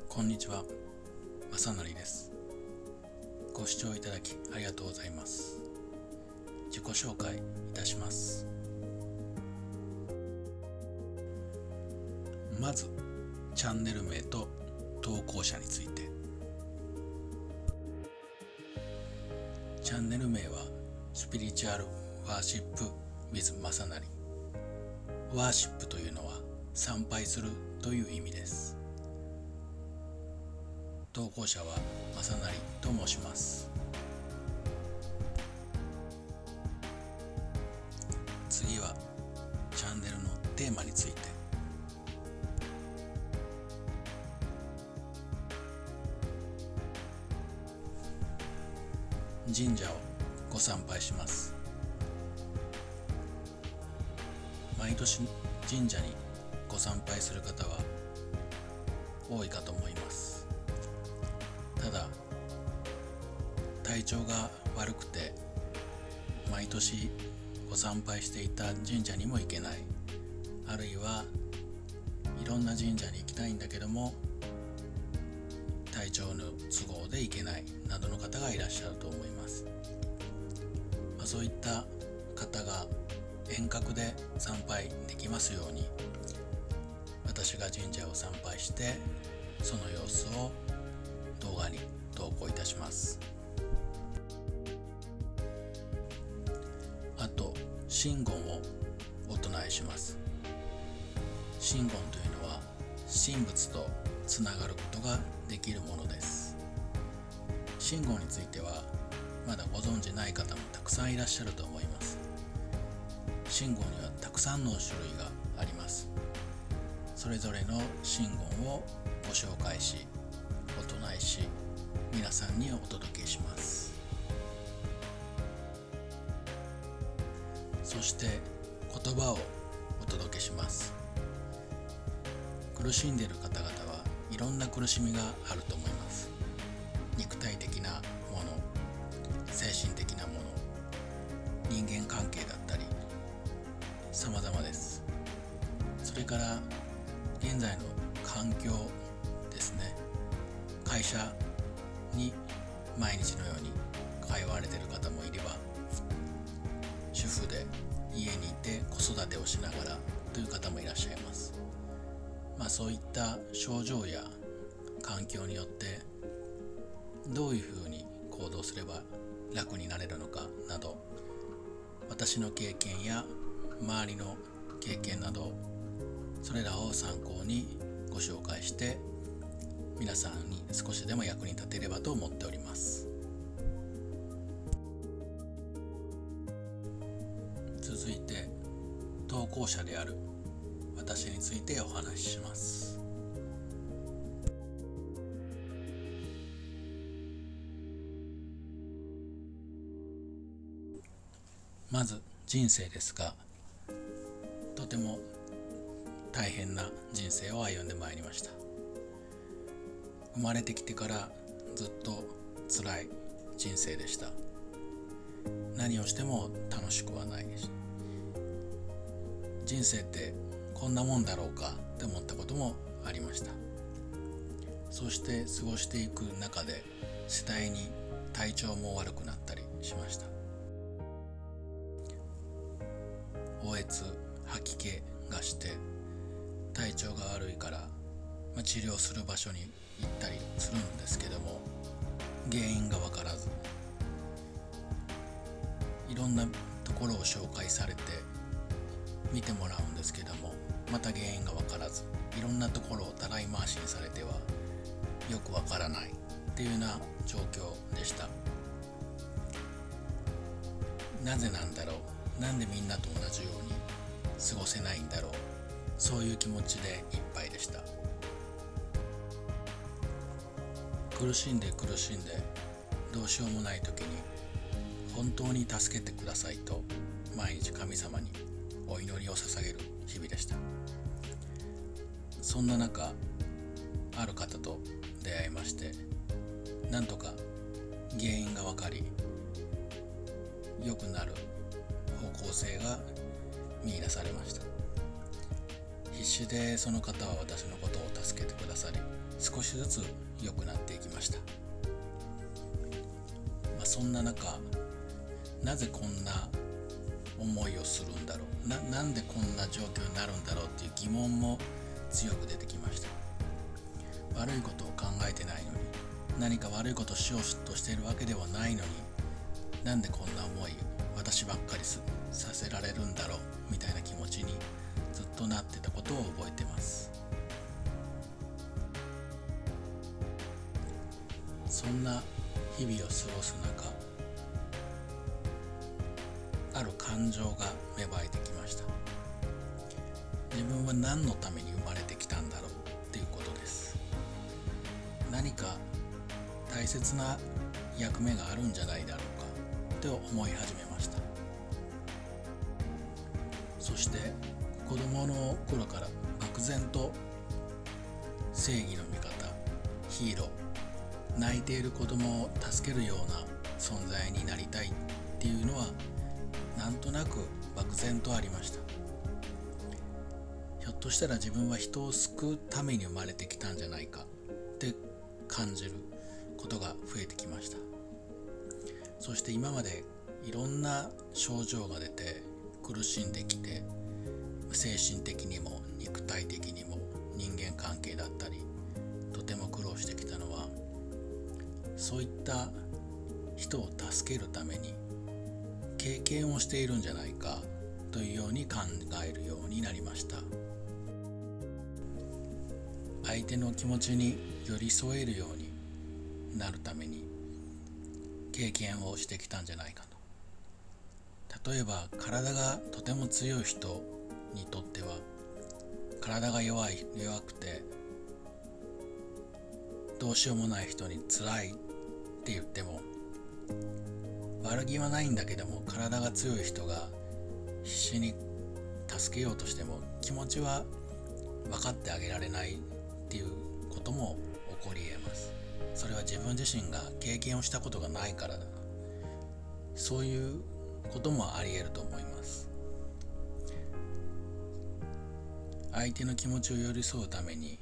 こんにちは、正成です。ご視聴いただきありがとうございます。自己紹介いたします。まず、チャンネル名と投稿者について。チャンネル名はスピリチュアルワーシップ with 正成。ワーシップというのは参拝するという意味です。投稿者は正成と申します。次はチャンネルのテーマについて。神社をご参拝します。毎年神社にご参拝する方は多いかと思います。ただ、体調が悪くて毎年ご参拝していた神社にも行けない、あるいはいろんな神社に行きたいんだけども体調の都合で行けないなどの方がいらっしゃると思います。そういった方が遠隔で参拝できますように、私が神社を参拝してその様子を動画に投稿いたします。あと、真言をお唱えします。真言というのは神仏とつながることができるものです。真言についてはまだご存じない方もたくさんいらっしゃると思います。真言にはたくさんの種類があります。それぞれの真言をご紹介し、お唱えし、皆さんにお届けします。そして言葉をお届けします。苦しんでいる方々はいろんな苦しみがあると思います。肉体的なもの、精神的なもの、人間関係だったり様々です。それから現在の環境ですね。会社に毎日のように通われている方もいれば、主婦で家にいて子育てをしながらという方もいらっしゃいます。そういった症状や環境によってどういうふうに行動すれば楽になれるのかなど、私の経験や周りの経験など、それらを参考にご紹介して皆さんに少しでも役に立てればと思っております。続いて、投稿者である私についてお話しします。まず人生ですが、とても大変な人生を歩んでまいりました。生まれてきてからずっと辛い人生でした。何をしても楽しくはないです。人生ってこんなもんだろうかって思ったこともありました。そして過ごしていく中で次第に体調も悪くなったりしました。おえつ、吐き気がして体調が悪いから治療する場所に行ったりするんですけども、原因が分からず、いろんなところを紹介されて見てもらうんですけども、また原因が分からず、いろんなところをたらい回しにされてはよく分からないっていうような状況でした。なぜなんだろう、なんでみんなと同じように過ごせないんだろう、そういう気持ちでいっぱいでした。苦しんでどうしようもない時に本当に助けてくださいと毎日神様にお祈りを捧げる日々でした。そんな中、ある方と出会いまして、なんとか原因が分かり良くなる方向性が見出されました。必死でその方は私のことを助けてくださり、少しずつ良くなっていきました。そんな中、なぜこんな思いをするんだろう、なんでこんな状況になるんだろうっていう疑問も強く出てきました。悪いことを考えてないのに、何か悪いことをしようとしているわけではないのに、なんでこんな思い私ばっかりさせられるんだろうみたいな気持ちにずっとなってたことを覚えてます。そんな日々を過ごす中、ある感情が芽生えてきました。自分は何のために生まれてきたんだろうっていうことです。何か大切な役目があるんじゃないだろうかと思い始めました。そして子供の頃から漠然と正義の味方、ヒーロー、泣いている子供を助けるような存在になりたいっていうのはなんとなく漠然とありました。ひょっとしたら自分は人を救うために生まれてきたんじゃないかって感じることが増えてきました。そして今までいろんな症状が出て苦しんできて、精神的にも肉体的にも人間関係だったりとても苦労してきたのは、そういった人を助けるために経験をしているんじゃないかというように考えるようになりました。相手の気持ちに寄り添えるようになるために経験をしてきたんじゃないかと。例えば体がとても強い人にとっては、体が弱くてどうしようもない人に辛いって言っても、悪気はないんだけども体が強い人が必死に助けようとしても気持ちは分かってあげられないっていうことも起こり得ます。それは自分自身が経験をしたことがないからだ。そういうこともあり得ると思います。相手の気持ちを寄り添うために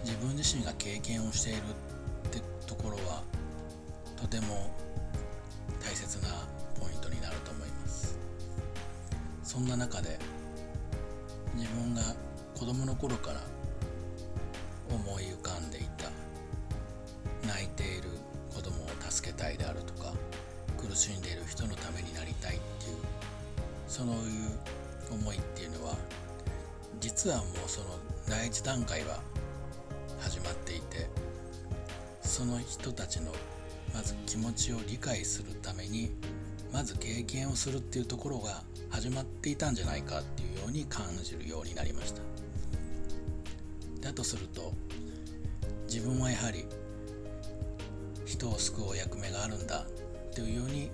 自分自身が経験をしているってところはとても大切なポイントになると思います。そんな中で自分が子供の頃から思い浮かんでいた泣いている子供を助けたいであるとか、苦しんでいる人のためになりたいっていう、そういう思いっていうのは実はもうその第一段階は始まっていて、その人たちのまず気持ちを理解するためにまず経験をするっていうところが始まっていたんじゃないかっていうように感じるようになりました。だとすると自分はやはり人を救うお役目があるんだというように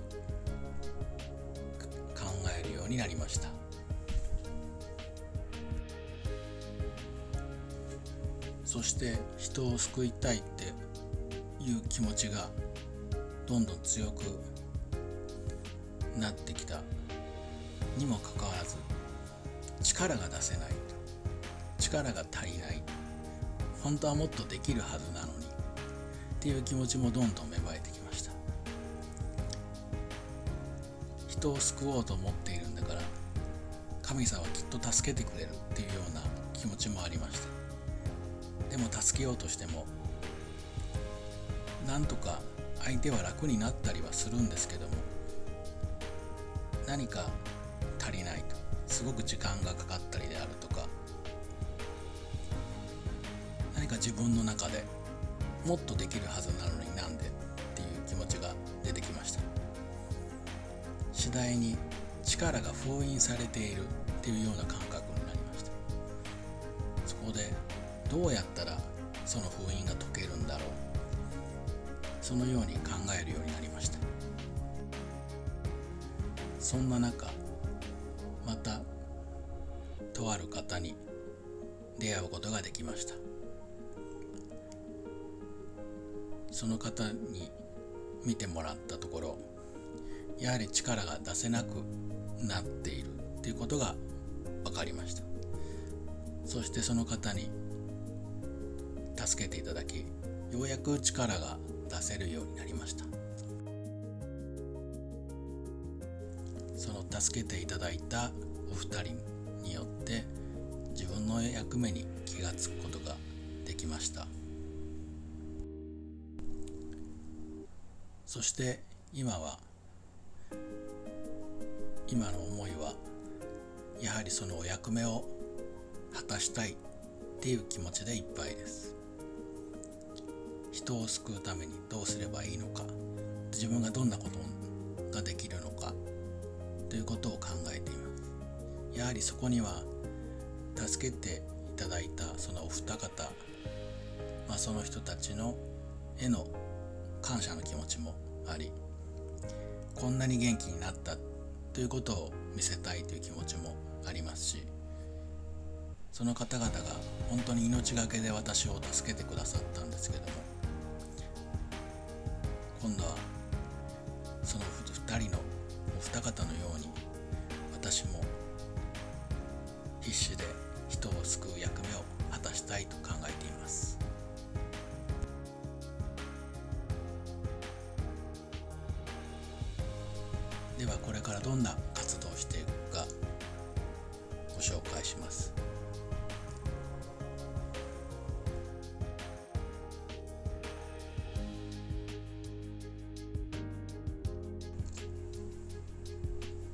考えるようになりました。そして人を救いたいっていう気持ちがどんどん強くなってきたにもかかわらず、力が出せない、力が足りない、本当はもっとできるはずなのにっていう気持ちもどんどん芽生えてきました。人を救おうと思っているんだから神様はきっと助けてくれるっていうような気持ちもありました。でも助けようとしてもなんとか相手は楽になったりはするんですけども、何か足りないと、すごく時間がかかったりであるとか、何か自分の中でもっとできるはずなのになんでっていう気持ちが出てきました。次第に力が封印されているっていうような感覚になりました。そこでどうやったらその封印が解けるんだろう、そのように考えるようになりました。そんな中、またとある方に出会うことができました。その方に見てもらったところ、やはり力が出せなくなっているということが分かりました。そしてその方に助けていただき、ようやく力が出せるようになりました。その助けていただいたお二人によって自分の役目に気がつくことができました。そして今の思いはやはりそのお役目を果たしたいっていう気持ちでいっぱいです。人を救うためにどうすればいいのか、自分がどんなことができるのかということを考えています。やはりそこには助けていただいたそのお二方、その人たちのへの感謝の気持ちもあり、こんなに元気になったということを見せたいという気持ちもありますし、その方々が本当に命がけで私を助けてくださったんですけども、今度はその2人のお二方のように私も必死で人を救う役目を果たしたいと考えています。ではこれからどんな活動をしていくかご紹介します。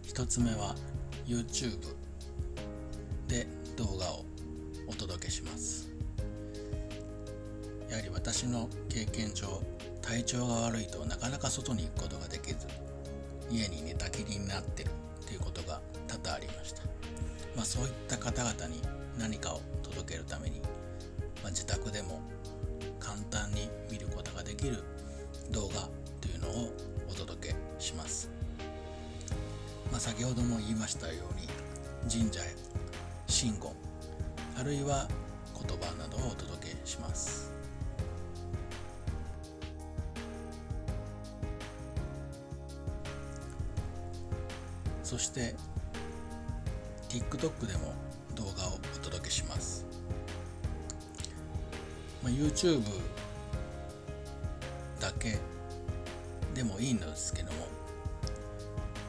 一つ目は YouTube で動画をお届けします。やはり私の経験上、体調が悪いとなかなか外に行くことができず、家に寝たきりになってるということが多々ありました。そういった方々に何かを届けるために、自宅でも簡単に見ることができる動画というのをお届けします。先ほども言いましたように、神社や神言、あるいは言葉などをお届けします。そして TikTok でも動画をお届けします。YouTube だけでもいいのですけども、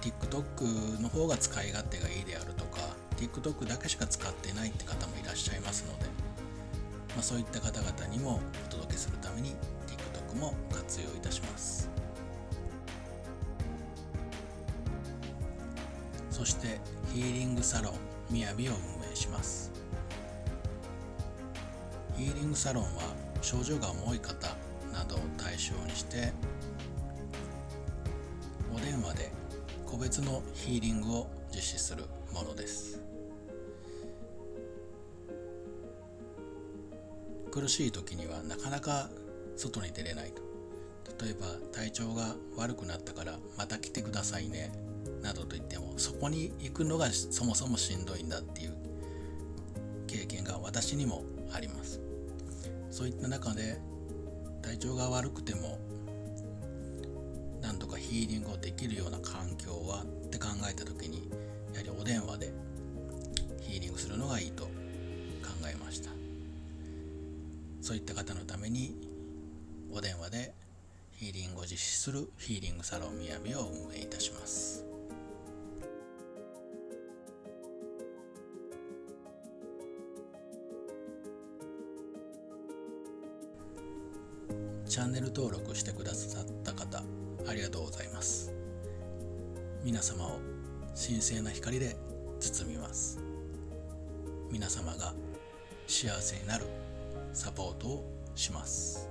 TikTok の方が使い勝手がいいであるとか、TikTok だけしか使ってないって方もいらっしゃいますので、そういった方々にもお届けするために TikTok も活用いたします。そしてヒーリングサロンみやびを運営します。ヒーリングサロンは症状が重い方などを対象にして、お電話で個別のヒーリングを実施するものです。苦しい時にはなかなか外に出れないと。例えば体調が悪くなったからまた来てくださいねなどと言っても、そこに行くのがそもそもしんどいんだっていう経験が私にもあります。そういった中で体調が悪くても何とかヒーリングをできるような環境はって考えた時に、やはりお電話でヒーリングするのがいいと考えました。そういった方のためにお電話でヒーリングを実施するヒーリングサロンみやびを運営いたします。チャンネル登録してくださった方、ありがとうございます。皆様を神聖な光で包みます。皆様が幸せになるサポートをします。